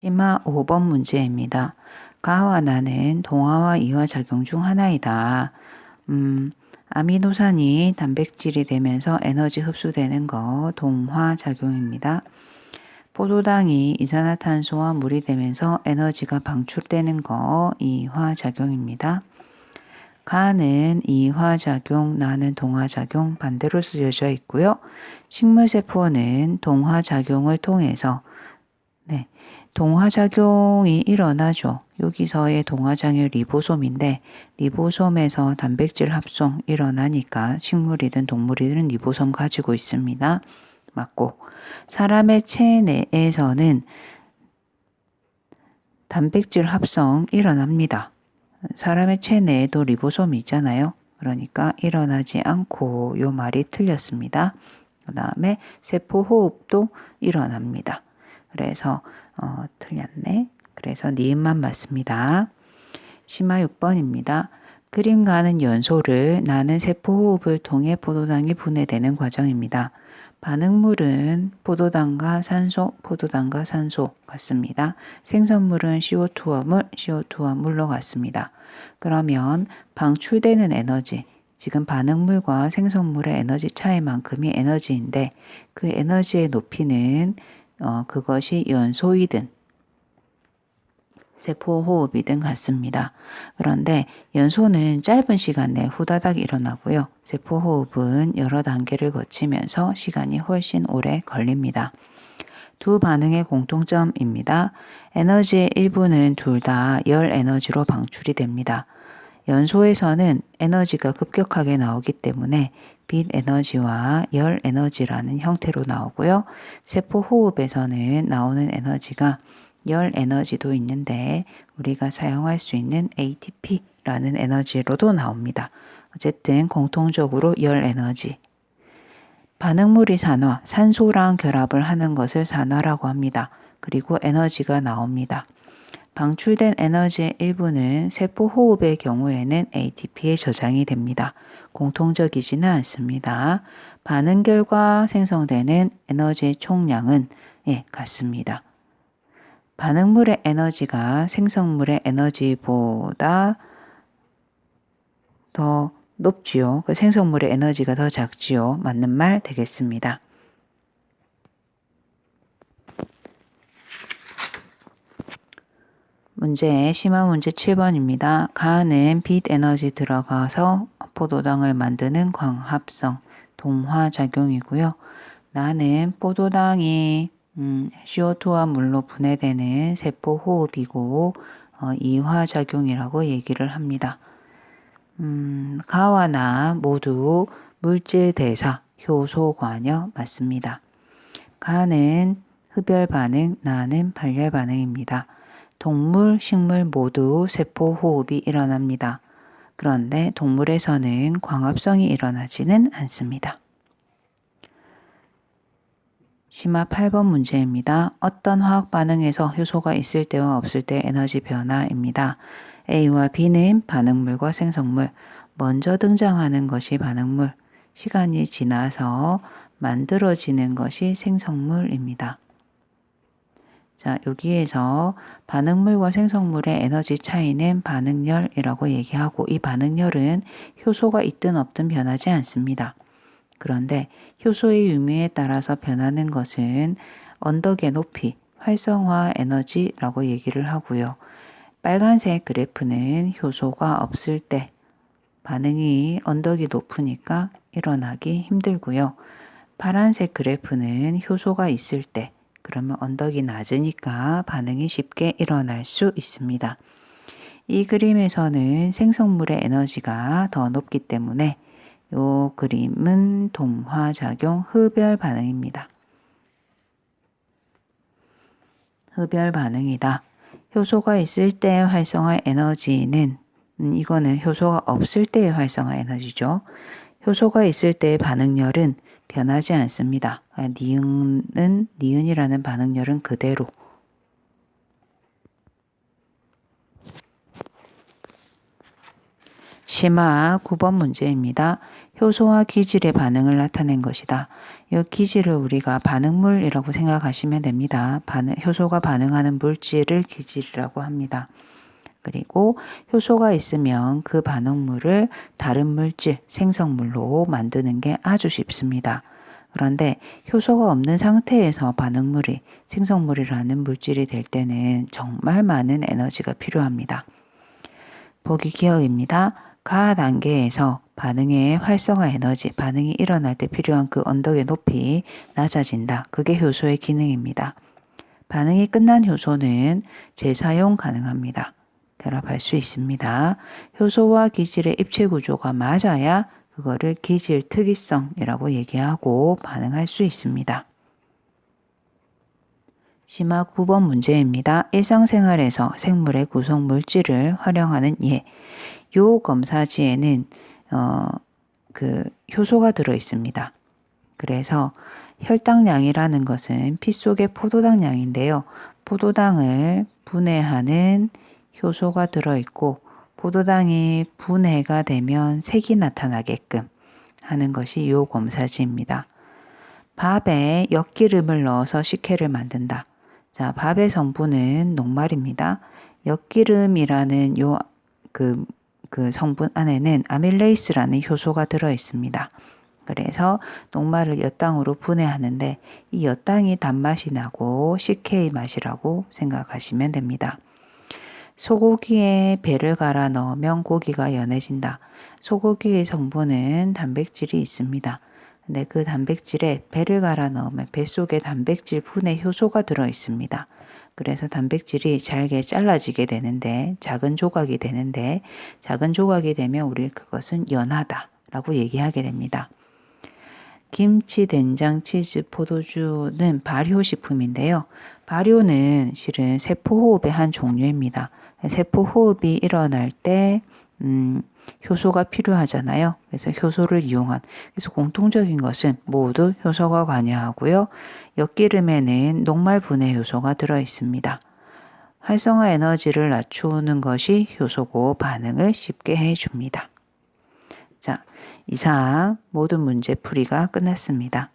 심화 5번 문제입니다. 가와 나는 동화와 이화 작용 중 하나이다. 아미노산이 단백질이 되면서 에너지 흡수되는 거 동화 작용입니다. 포도당이 이산화탄소와 물이 되면서 에너지가 방출되는 거 이화 작용입니다. 가는 이화작용, 나는 동화작용 반대로 쓰여져 있고요. 식물세포는 동화작용을 통해서 동화작용이 일어나죠. 여기서의 동화장의 리보솜인데 리보솜에서 단백질 합성 일어나니까 식물이든 동물이든 리보솜 가지고 있습니다. 맞고 사람의 체내에서는 단백질 합성 일어납니다. 사람의 체내에도 리보솜이 있잖아요. 그러니까 일어나지 않고 요 말이 틀렸습니다. 그 다음에 세포호흡도 일어납니다. 그래서 틀렸네. 그래서 니은만 맞습니다. 심화 6번입니다. 그림과는 연소를 나는 세포호흡을 통해 포도당이 분해되는 과정입니다. 반응물은 포도당과 산소 같습니다. 생성물은 CO2와 물, CO2와 물로 같습니다. 그러면 방출되는 에너지, 지금 반응물과 생성물의 에너지 차이만큼이 에너지인데 그 에너지의 높이는 그것이 연소이든 세포호흡이든 같습니다. 그런데 연소는 짧은 시간 내에 후다닥 일어나고요. 세포호흡은 여러 단계를 거치면서 시간이 훨씬 오래 걸립니다. 두 반응의 공통점입니다. 에너지의 일부는 둘 다 열 에너지로 방출이 됩니다. 연소에서는 에너지가 급격하게 나오기 때문에 빛 에너지와 열 에너지라는 형태로 나오고요. 세포호흡에서는 나오는 에너지가 열 에너지도 있는데 우리가 사용할 수 있는 ATP라는 에너지로도 나옵니다. 어쨌든 공통적으로 열 에너지. 반응물이 산소랑 결합을 하는 것을 산화라고 합니다. 그리고 에너지가 나옵니다. 방출된 에너지의 일부는 세포호흡의 경우에는 ATP에 저장이 됩니다. 공통적이지는 않습니다. 반응 결과 생성되는 에너지의 총량은 같습니다. 반응물의 에너지가 생성물의 에너지보다 더 높지요. 그 생성물의 에너지가 더 작지요. 맞는 말 되겠습니다. 심화 문제 7번입니다. 가는 빛 에너지 들어가서 포도당을 만드는 광합성, 동화작용이고요. 나는 포도당이 CO2와 물로 분해되는 세포호흡이고 이화작용이라고 얘기를 합니다. 가와 나 모두 물질대사, 효소관여 맞습니다. 가는 흡열반응, 나는 발열반응입니다. 동물, 식물 모두 세포호흡이 일어납니다. 그런데 동물에서는 광합성이 일어나지는 않습니다. 심화 8번 문제입니다. 어떤 화학 반응에서 효소가 있을 때와 없을 때 에너지 변화입니다. A와 B는 반응물과 생성물, 먼저 등장하는 것이 반응물, 시간이 지나서 만들어지는 것이 생성물입니다. 자, 여기에서 반응물과 생성물의 에너지 차이는 반응열이라고 얘기하고 이 반응열은 효소가 있든 없든 변하지 않습니다. 그런데 효소의 유무에 따라서 변하는 것은 언덕의 높이, 활성화 에너지라고 얘기를 하고요. 빨간색 그래프는 효소가 없을 때 반응이 언덕이 높으니까 일어나기 힘들고요. 파란색 그래프는 효소가 있을 때 그러면 언덕이 낮으니까 반응이 쉽게 일어날 수 있습니다. 이 그림에서는 생성물의 에너지가 더 높기 때문에 이 그림은 동화작용 흡열 반응입니다. 흡열 반응이다. 효소가 있을 때 활성화 에너지는 이거는 효소가 없을 때의 활성화 에너지죠. 효소가 있을 때의 반응열은 변하지 않습니다. 니은이라는 반응열은 그대로. 심화 9번 문제입니다. 효소와 기질의 반응을 나타낸 것이다. 이 기질을 우리가 반응물이라고 생각하시면 됩니다. 효소가 반응하는 물질을 기질이라고 합니다. 그리고 효소가 있으면 그 반응물을 다른 물질, 생성물로 만드는 게 아주 쉽습니다. 그런데 효소가 없는 상태에서 반응물이 생성물이라는 물질이 될 때는 정말 많은 에너지가 필요합니다. 보기 기억입니다. 가 단계에서 반응의 활성화 에너지, 반응이 일어날 때 필요한 그 언덕의 높이 낮아진다. 그게 효소의 기능입니다. 반응이 끝난 효소는 재사용 가능합니다. 결합할 수 있습니다. 효소와 기질의 입체 구조가 맞아야 그거를 기질 특이성이라고 얘기하고 반응할 수 있습니다. 심화 9번 문제입니다. 일상생활에서 생물의 구성 물질을 활용하는 예. 요 검사지에는 그 효소가 들어 있습니다. 그래서 혈당량이라는 것은 피 속의 포도당량인데요. 포도당을 분해하는 효소가 들어있고 포도당이 분해가 되면 색이 나타나게끔 하는 것이 요 검사지입니다. 밥에 엿기름을 넣어서 식혜를 만든다. 자, 밥의 성분은 녹말입니다. 엿기름이라는 그 성분 안에는 아밀레이스라는 효소가 들어 있습니다. 그래서 녹말을 엿당으로 분해하는데 이 엿당이 단맛이 나고 식혜의 맛이라고 생각하시면 됩니다. 소고기에 배를 갈아 넣으면 고기가 연해진다. 소고기의 성분은 단백질이 있습니다. 근데 그 단백질에 배를 갈아 넣으면 배 속에 단백질 분해 효소가 들어 있습니다. 그래서 단백질이 잘게 잘라지게 되는데 작은 조각이 되는데 작은 조각이 되면 우리 그것은 연하다라고 얘기하게 됩니다. 김치, 된장, 치즈, 포도주는 발효식품인데요. 발효는 실은 세포호흡의 한 종류입니다. 세포호흡이 일어날 때 효소가 필요하잖아요. 그래서 효소를 이용한 그래서 공통적인 것은 모두 효소가 관여하고요. 엿기름에는 녹말 분해 효소가 들어 있습니다. 활성화 에너지를 낮추는 것이 효소고 반응을 쉽게 해줍니다. 자, 이상 모든 문제 풀이가 끝났습니다.